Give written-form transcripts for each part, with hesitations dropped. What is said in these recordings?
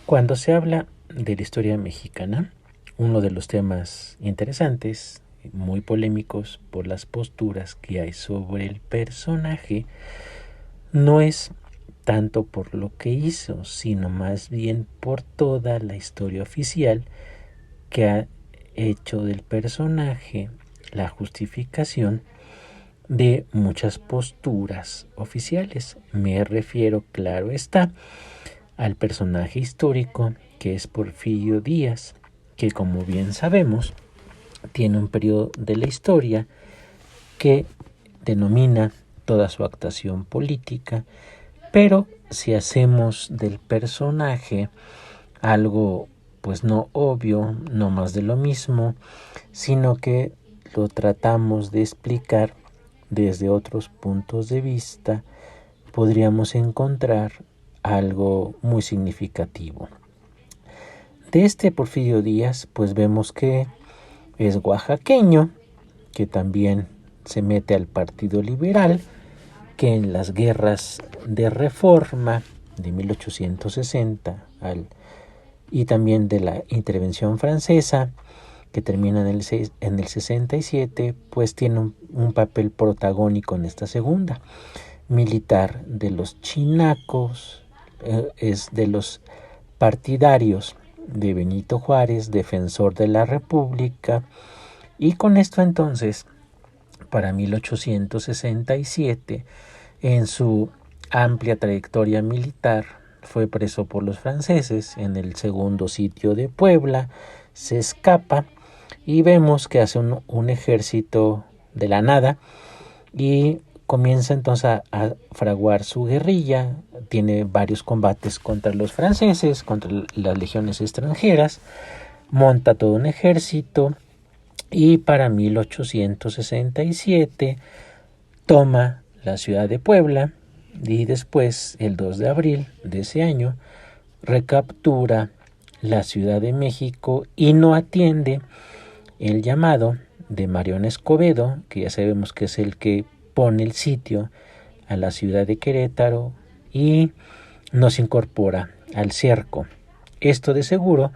Cuando se habla de la historia mexicana, uno de los temas interesantes, muy polémicos por las posturas que hay sobre el personaje, no es tanto por lo que hizo, sino más bien por toda la historia oficial que ha hecho del personaje la justificación de muchas posturas oficiales. Me refiero, claro está, al personaje histórico que es Porfirio Díaz, que como bien sabemos tiene un periodo de la historia que denomina toda su actuación política, pero si hacemos del personaje algo pues no obvio, no más de lo mismo, sino que lo tratamos de explicar desde otros puntos de vista, podríamos encontrar algo muy significativo. De este Porfirio Díaz, pues vemos que es oaxaqueño, que también se mete al Partido Liberal, que en las guerras de reforma de 1860 y también de la intervención francesa, que termina en el 67, pues tiene un papel protagónico en esta segunda. Militar de los chinacos, es de los partidarios de Benito Juárez, defensor de la República, y con esto entonces, para 1867, en su amplia trayectoria militar, fue preso por los franceses en el segundo sitio de Puebla, se escapa y vemos que hace un ejército de la nada y comienza entonces a fraguar su guerrilla. Tiene varios combates contra los franceses, contra las legiones extranjeras, monta todo un ejército y para 1867 toma la ciudad de Puebla y después, el 2 de abril de ese año, recaptura la Ciudad de México y no atiende el llamado de Marión Escobedo, que ya sabemos que es el que pone el sitio a la ciudad de Querétaro, y nos incorpora al cerco. Esto de seguro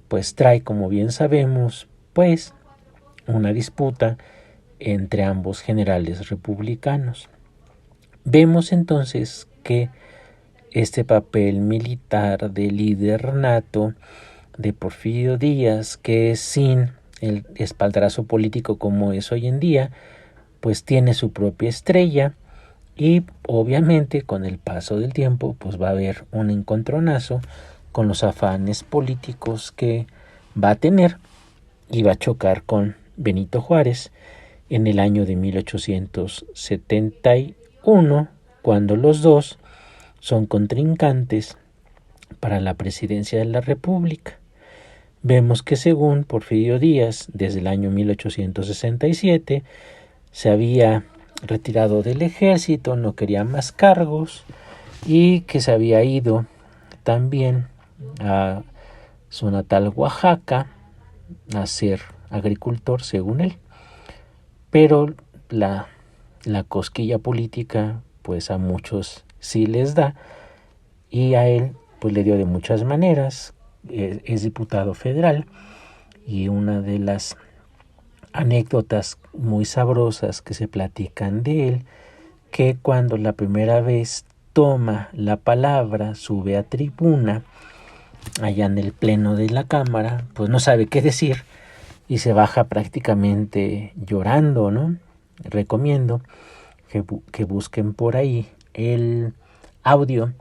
pues trae, como bien sabemos, pues una disputa entre ambos generales republicanos. Vemos entonces que este papel militar de líder nato de Porfirio Díaz, que sin el espaldarazo político como es hoy en día, pues tiene su propia estrella y obviamente con el paso del tiempo pues va a haber un encontronazo con los afanes políticos que va a tener y va a chocar con Benito Juárez en el año de 1871, cuando los dos son contrincantes para la presidencia de la República. Vemos que según Porfirio Díaz, desde el año 1867, se había retirado del ejército, no quería más cargos y que se había ido también a su natal Oaxaca a ser agricultor, según él. Pero la cosquilla política pues a muchos sí les da y a él pues le dio de muchas maneras. Es diputado federal y una de las anécdotas muy sabrosas que se platican de él, que cuando la primera vez toma la palabra, sube a tribuna allá en el pleno de la cámara, pues no sabe qué decir y se baja prácticamente llorando, ¿no? Recomiendo que busquen por ahí el audio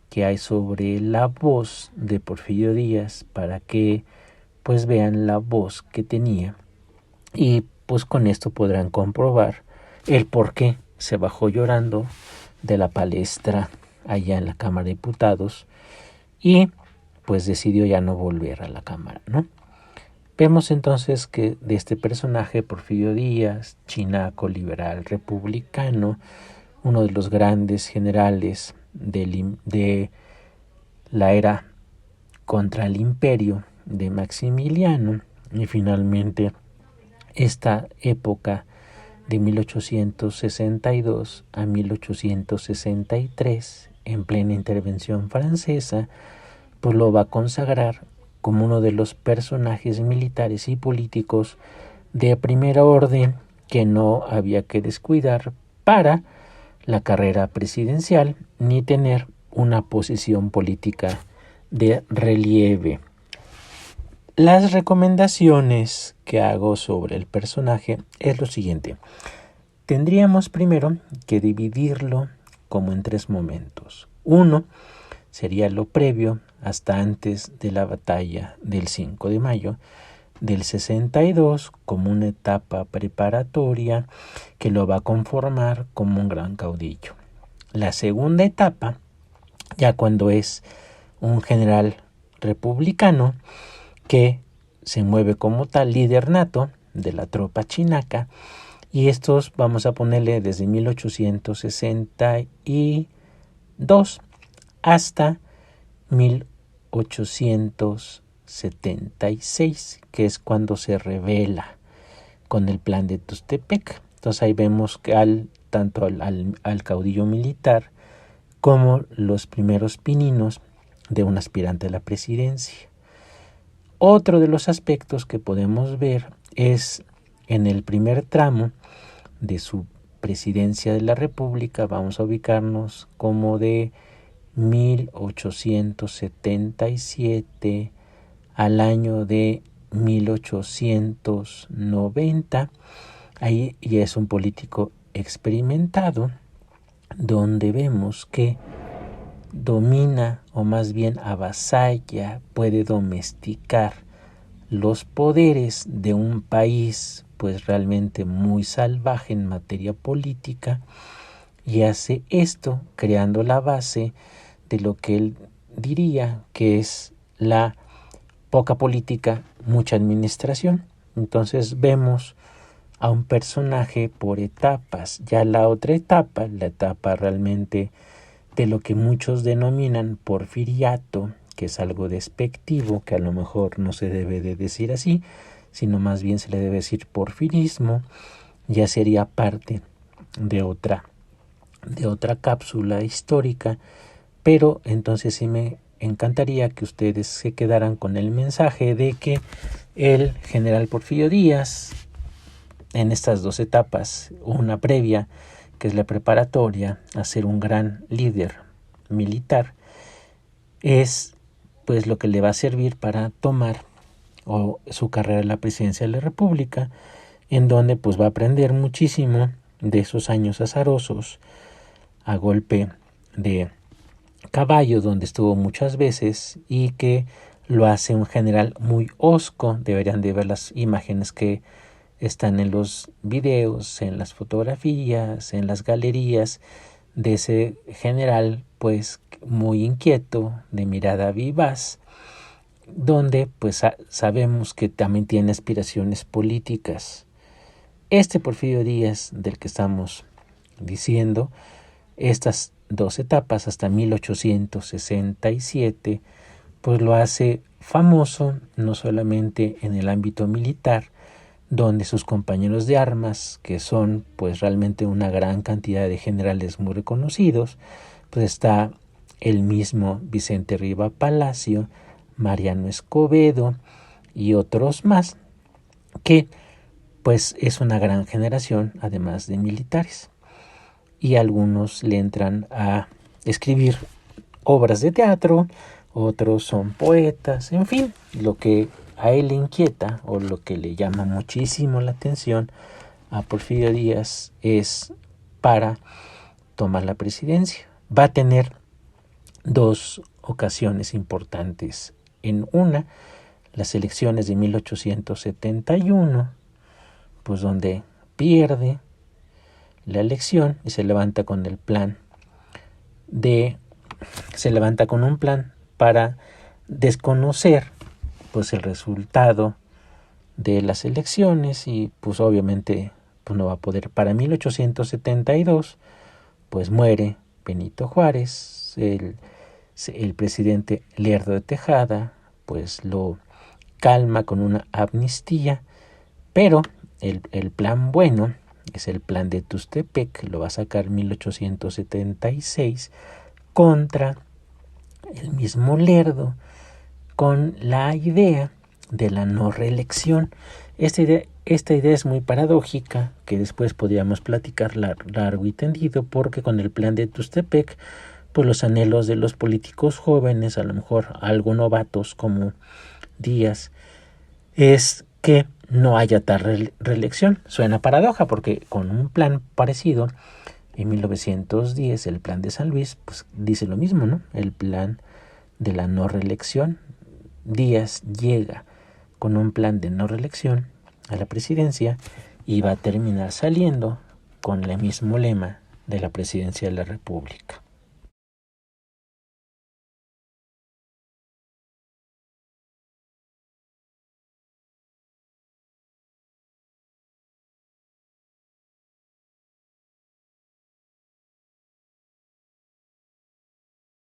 que hay sobre la voz de Porfirio Díaz para que pues vean la voz que tenía y pues con esto podrán comprobar el por qué se bajó llorando de la palestra allá en la Cámara de Diputados y pues decidió ya no volver a la Cámara, ¿no? Vemos entonces que de este personaje, Porfirio Díaz, chinaco, liberal, republicano, uno de los grandes generales de la era contra el imperio de Maximiliano, y finalmente esta época de 1862 a 1863, en plena intervención francesa, pues lo va a consagrar como uno de los personajes militares y políticos de primera orden que no había que descuidar para la carrera presidencial ni tener una posición política de relieve. Las recomendaciones que hago sobre el personaje es lo siguiente. Tendríamos primero que dividirlo como en 3 momentos. Uno sería lo previo hasta antes de la batalla del 5 de mayo del 62 como una etapa preparatoria que lo va a conformar como un gran caudillo. La segunda etapa, ya cuando es un general republicano que se mueve como tal líder nato de la tropa chinaca, y estos vamos a ponerle desde 1862 hasta 1876, que es cuando se revela con el plan de Tustepec. Entonces ahí vemos que tanto al caudillo militar como los primeros pininos de un aspirante a la presidencia. Otro de los aspectos que podemos ver es en el primer tramo de su presidencia de la República. Vamos a ubicarnos como de 1877 al año de 1890. Ahí ya es un político experimentado, donde vemos que domina, o más bien avasalla, puede domesticar los poderes de un país pues realmente muy salvaje en materia política, y hace esto creando la base de lo que él diría que es la poca política, mucha administración. Entonces vemos a un personaje por etapas. Ya la otra etapa, la etapa realmente de lo que muchos denominan porfiriato, que es algo despectivo, que a lo mejor no se debe de decir así, sino más bien se le debe decir porfirismo, ya sería parte de otra cápsula histórica. Pero entonces sí me encantaría que ustedes se quedaran con el mensaje de que el general Porfirio Díaz, en estas 2 etapas, una previa, que es la preparatoria a ser un gran líder militar, es pues lo que le va a servir para tomar su carrera en la presidencia de la República, en donde pues va a aprender muchísimo de esos años azarosos a golpe de caballo, donde estuvo muchas veces, y que lo hace un general muy hosco. Deberían de ver las imágenes que están en los videos, en las fotografías, en las galerías de ese general pues muy inquieto, de mirada vivaz, donde pues sabemos que también tiene aspiraciones políticas. Este Porfirio Díaz del que estamos diciendo, estas 2 etapas hasta 1867, pues lo hace famoso no solamente en el ámbito militar, donde sus compañeros de armas, que son pues realmente una gran cantidad de generales muy reconocidos, pues está el mismo Vicente Riva Palacio, Mariano Escobedo y otros más, que pues es una gran generación además de militares. Y algunos le entran a escribir obras de teatro, otros son poetas, en fin, lo que a él le inquieta o lo que le llama muchísimo la atención a Porfirio Díaz es para tomar la presidencia. Va a tener 2 ocasiones importantes. En una, las elecciones de 1871, pues donde pierde la elección y se levanta con un plan para desconocer pues el resultado de las elecciones, y pues obviamente pues no va a poder. Para 1872 pues muere Benito Juárez, el presidente Lerdo de Tejada pues lo calma con una amnistía, pero el plan bueno es el plan de Tustepec, lo va a sacar 1876 contra el mismo Lerdo, con la idea de la no reelección. Esta idea es muy paradójica, que después podríamos platicar largo y tendido, porque con el plan de Tuxtepec, pues los anhelos de los políticos jóvenes, a lo mejor algo novatos como Díaz, es que no haya tal reelección. Suena paradoja porque con un plan parecido, en 1910, el plan de San Luis, pues dice lo mismo, ¿no? El plan de la no reelección. Díaz llega con un plan de no reelección a la presidencia y va a terminar saliendo con el mismo lema de la presidencia de la República.